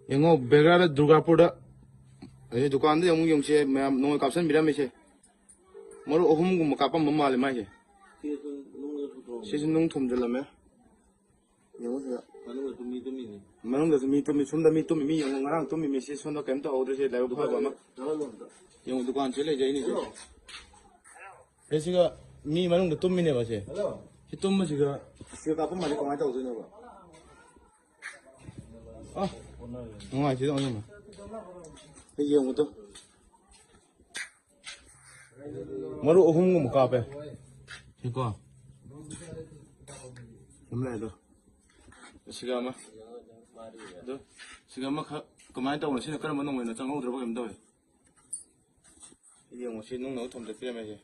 영어 베가라 두르가푸르다 두칸데 영웅 용체 농어 값은 미라메체 머루 오홈 값은 뭐 말해 마이제 시즌 농 톰들라메 영어가 만ung에서 미토미 손다 미토미 미 영어랑 토미 미시 손도 겜도 어디서 내가 그거 봐마 영어 두칸 줄래 이제 그래서 미 만ung도 토미네 봐세 히톰마 지가 값은 많이 공하다 오더냐 봐 아, 뭔가 지도 오늘 뭐 이게 뭐도 머루 오홈 뭐 까베 이거 엄라도 시가마 너 시가마 그만 또 오늘 신을 끌어 먹는 거는 장고 들어보게 힘들어 이게 뭐 신농 넣어 톰들 필요해